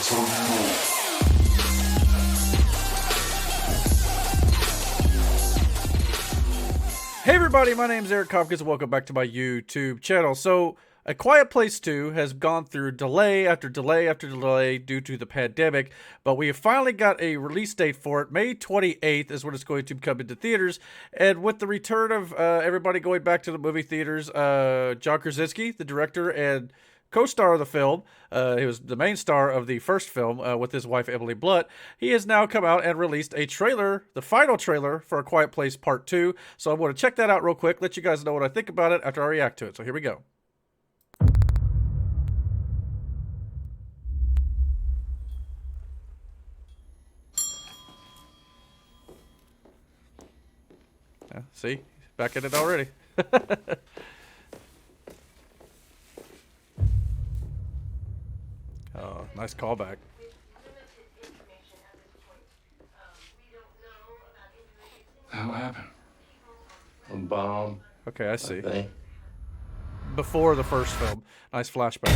Hey everybody, my name is Eric Hopkins and welcome back to my YouTube channel. So, A Quiet Place 2 has gone through delay after delay after delay due to the pandemic, but we have finally got a release date for it. May 28th is when it's going to come into theaters, and with the return of everybody going back to the movie theaters, John Krasinski, the director and co-star of the film, he was the main star of the first film with his wife Emily Blunt. He has now come out and released a trailer, the final trailer for A Quiet Place Part 2. So I'm going to check that out real quick, let you guys know what I think about it after I react to it. So here we go. See, back in it already. Oh, nice callback. How happened? A bomb. Okay, I see. Okay. Before the first film. Nice flashback.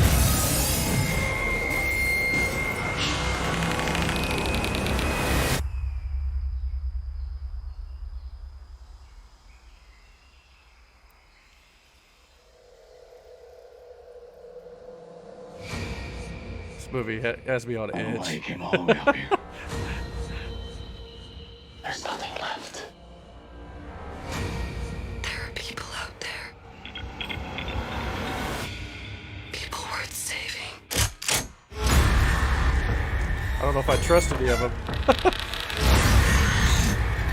This movie has me on edge. Why you came all the way up here? There's nothing left. There are people out there. People worth saving. I don't know if I trust any of them.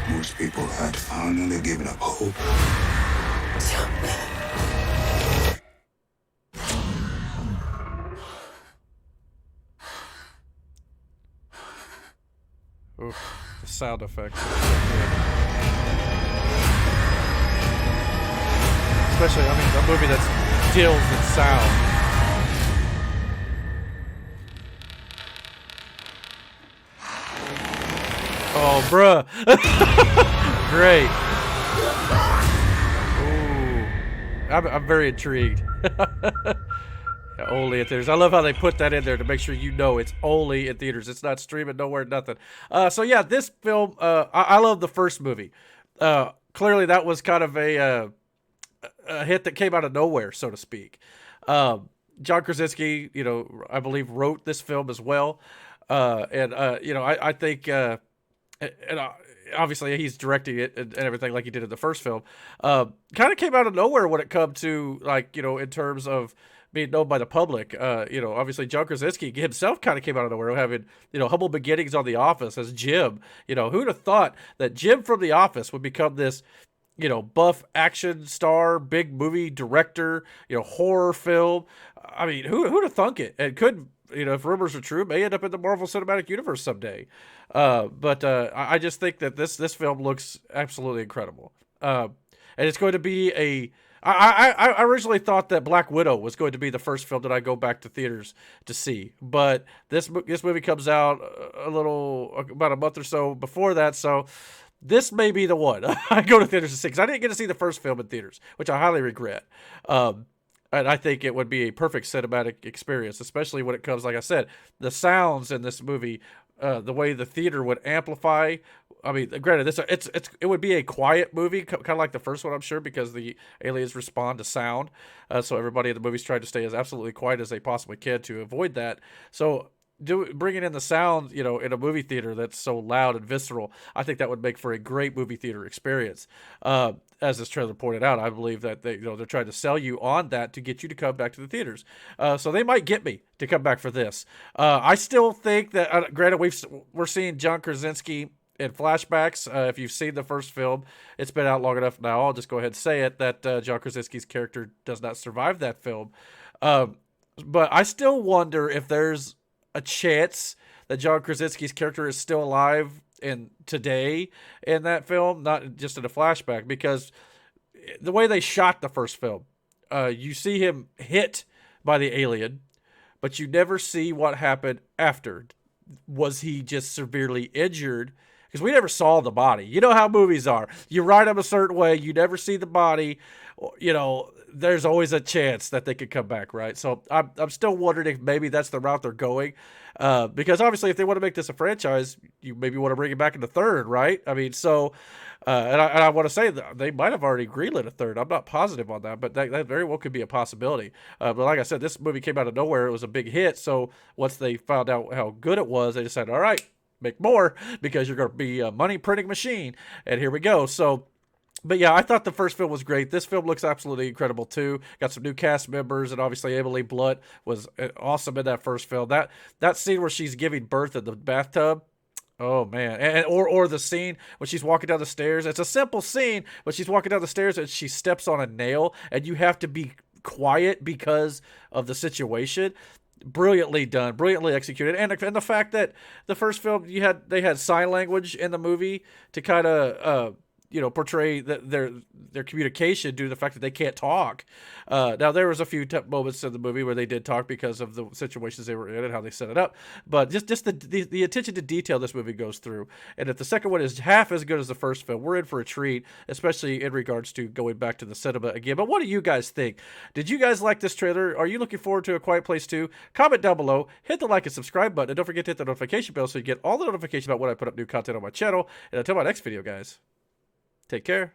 Most people had finally given up hope. Oof, the sound effects. Especially, I mean, a movie that's deals with sound. Oh, bruh. Great. Ooh. I'm very intrigued. Yeah, only in theaters. I love how they put that in there to make sure you know it's only in theaters. It's not streaming nowhere, nothing. So yeah, this film, I love the first movie. Clearly that was kind of a hit that came out of nowhere, so to speak. John Krasinski, I believe wrote this film as well. I think, obviously he's directing it and everything like he did in the first film. Kind of came out of nowhere when it come to in terms of being known by the public. Obviously John Krasinski himself kind of came out of nowhere, having, humble beginnings on The Office as Jim. Who'd have thought that Jim from The Office would become this, buff action star, big movie director, horror film. I mean, who'd have thunk it? And could, if rumors are true, may end up in the Marvel Cinematic Universe someday. I just think that this film looks absolutely incredible. And it's going to be I originally thought that Black Widow was going to be the first film that I go back to theaters to see, but this movie comes out about a month or so before that, so this may be the one I go to theaters to see, because I didn't get to see the first film in theaters, which I highly regret. And I think it would be a perfect cinematic experience, especially when it comes, like I said, the sounds in this movie, the way the theater would amplify. I mean, granted, it would be a quiet movie, kind of like the first one, I'm sure, because the aliens respond to sound. So everybody in the movie's trying to stay as absolutely quiet as they possibly can to avoid that. So bringing in the sound, in a movie theater that's so loud and visceral, I think that would make for a great movie theater experience. As this trailer pointed out, I believe that they're trying to sell you on that to get you to come back to the theaters. So they might get me to come back for this. I still think that, granted, we're seeing John Krasinski in flashbacks. If you've seen the first film, it's been out long enough now. I'll just go ahead and say it that John Krasinski's character does not survive that film. But I still wonder if there's a chance that John Krasinski's character is still alive today in that film, not just in a flashback, because the way they shot the first film, you see him hit by the alien, but you never see what happened after. Was he just severely injured? because we never saw the body. You know how movies are. You write them a certain way. You never see the body. You know, there's always a chance that they could come back, right? So I'm still wondering if maybe that's the route they're going. Because obviously if they want to make this a franchise, you maybe want to bring it back in the third, right? I mean, so, and I want to say that they might have already greenlit a third. I'm not positive on that, but that very well could be a possibility. But like I said, this movie came out of nowhere. It was a big hit. So once they found out how good it was, they decided, all right, make more because you're going to be a money printing machine. And here we go. So, but yeah, I thought the first film was great. This film looks absolutely incredible too. Got some new cast members, and obviously Emily Blunt was awesome in that first film. That scene where she's giving birth in the bathtub. Oh man, or the scene when she's walking down the stairs. It's a simple scene, but she's walking down the stairs and she steps on a nail, and you have to be quiet because of the situation. Brilliantly done, brilliantly executed, and the fact that the first film they had sign language in the movie to kind of portray their communication due to the fact that they can't talk. Now there was a few moments in the movie where they did talk because of the situations they were in and how they set it up. But just the attention to detail this movie goes through. And if the second one is half as good as the first film, we're in for a treat, especially in regards to going back to the cinema again. But what do you guys think? Did you guys like this trailer? Are you looking forward to A Quiet Place 2? Comment down below. Hit the like and subscribe button. And don't forget to hit the notification bell so you get all the notifications about when I put up new content on my channel. And until my next video, guys. Take care.